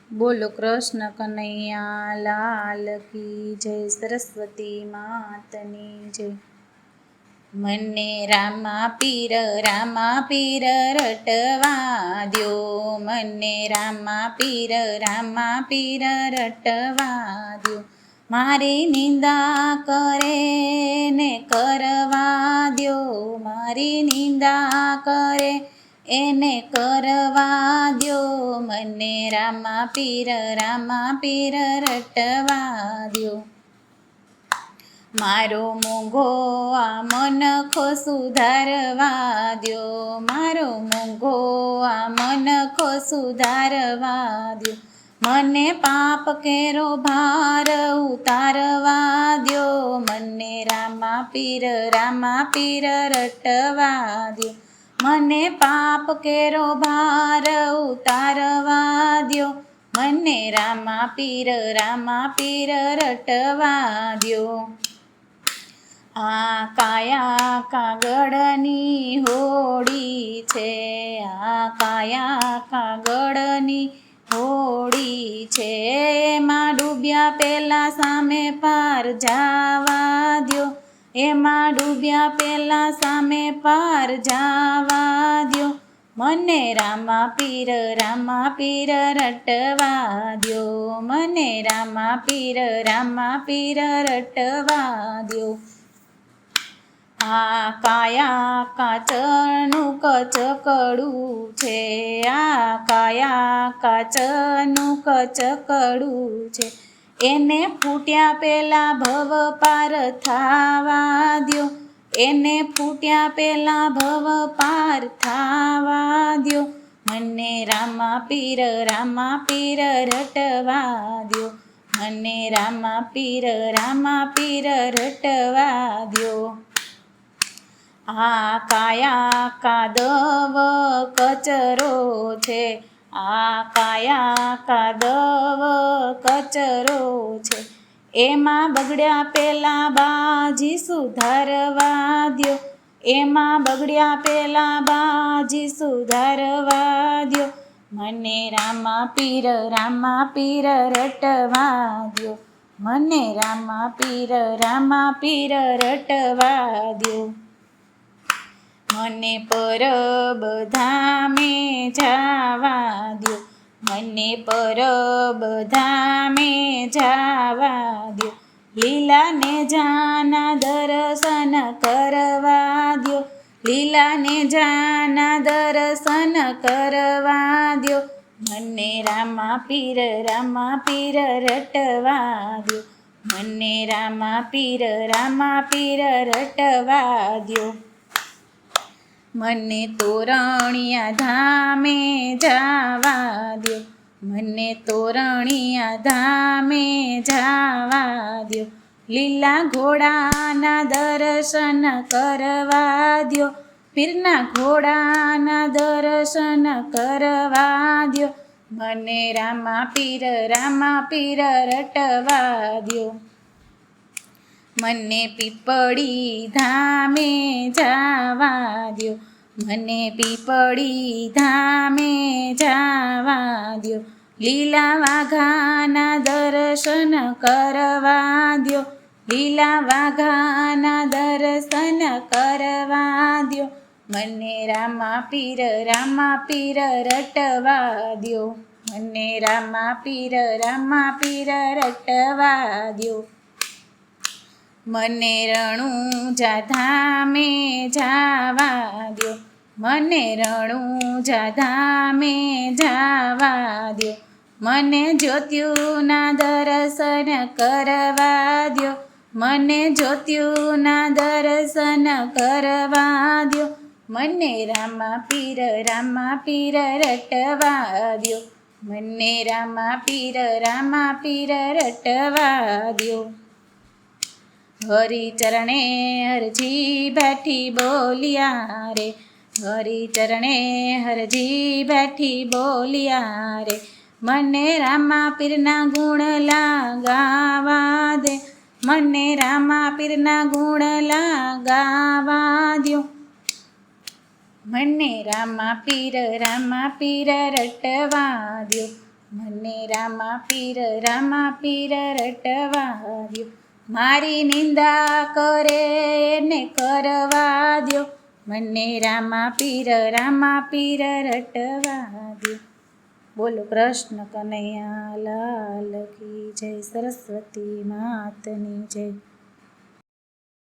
બોલો કૃષ્ણ કનૈયા લાલ કી જય, સરસ્વતી માતની જય. મને રામા પીર રટવા દ્યો, મને રામા પીર રટવા દ્યો. મારી નિંદા કરે ને કરવા દ્યો, મારી નિંદા કરે એને કરવા દ્યો. મને રામા પીર રટવા દ્યો. મારો મોંઘો આ મનખો સુધારવા દ્યો, મારો મોંઘો આ મનખો સુધારવા દ્યો. મને પાપ કેરો ભાર ઉતારવા દ્યો, મને રામા પીર રટવા દ્યો. મને પાપ કેરો ભાર ઉતારવા દ્યો, મને રામા પીર રટવા દ્યો. આ કાયા કાગળની હોડી છે, આ કાયા કાગળની હોડી છે. એમાં ડૂબ્યા પેલા સામે પાર જાવા દ્યો, એમાં ડૂબ્યા પેલા સામે પાર જાવા દ્યો. મને રામા પીર રટવા દ્યો, મને રામા પીર રટવા દ્યો. આ કાયા કાચનું કચકડું છે, આ કાયા કાચનું કચકડું છે. એને ફૂટ્યા પેલા ભવ પાર થાવા દ્યો, એને ફૂટ્યા પેલા ભવ પાર થાવા દ્યો. મને રામા પીર રટવા દ્યો, મને રામા પીર રટવા દ્યો. આ કાયા કાદવ કચરો છે, આ કાયા કાદવ કચરો છે. એમાં બગડ્યા પેલા બાજી સુધારવા દ્યો, એમાં બગડ્યા પેલા બાજી સુધારવા દ્યો. મને રામા પીર રટવા દ્યો, મને રામા પીર રટવા દ્યો. મને પરબ ધામે જાવા દ્યો, મને પરબ ધામે જાવા દ્યો. લીલાને જાના દર્શન કરવા દ્યો, લીલાને જાના દર્શન કરવા દ્યો. મને રામા પીર રટવા દ્યો, મને રામા પીર રટવા દ્યો. મને તોરણિયા ધામે જાવા દ્યો, મને તોરણિયા ધામે જાવા દ્યો. લીલા ઘોડાના દર્શન કરવા દ્યો, પીરના ઘોડાના દર્શન કરવા દ્યો. મને રામા પીર રટવા દ્યો. મને પીપળી ધામે જાવા દ્યો, મને પીપળી ધામે જાવા દ્યો. લીલા વાઘાના દર્શન કરવા દ્યો, લીલા વાઘાના દર્શન કરવા દ્યો. મને રામા પીર રટવા દ્યો, મને રામા પીર રટવા દ્યો. મને રણુજા ધામે જાવા દ્યો, મને રણુજા ધામે જાવા દ્યો. મને જ્યોત્યુના દર્શન કરવા દ્યો, મને જ્યોત્યુના દર્શન કરવા દ્યો. મને રામા પીર રટવા દ્યો, મને રામા પીર રટવા દ્યો. હરિ ચરણે હરજી બેઠી બોલિયા રે, હરિ ચરણે હરજી બેઠી બોલિયા રે. મને રામા પીરના ગુણ ગાવા દે, મને રામા પીરના ગુણ ગાવા દ્યો. મને રામા પીર રટવા દ્યો, મને રામા પીર રટવા દ્યો, મારી નિંદા કરે એને કરવા દ્યો, મને રામા પીર રટવા દ્યો. બોલો કૃષ્ણ કનૈયા લાલ કી જય, સરસ્વતી માતની જય.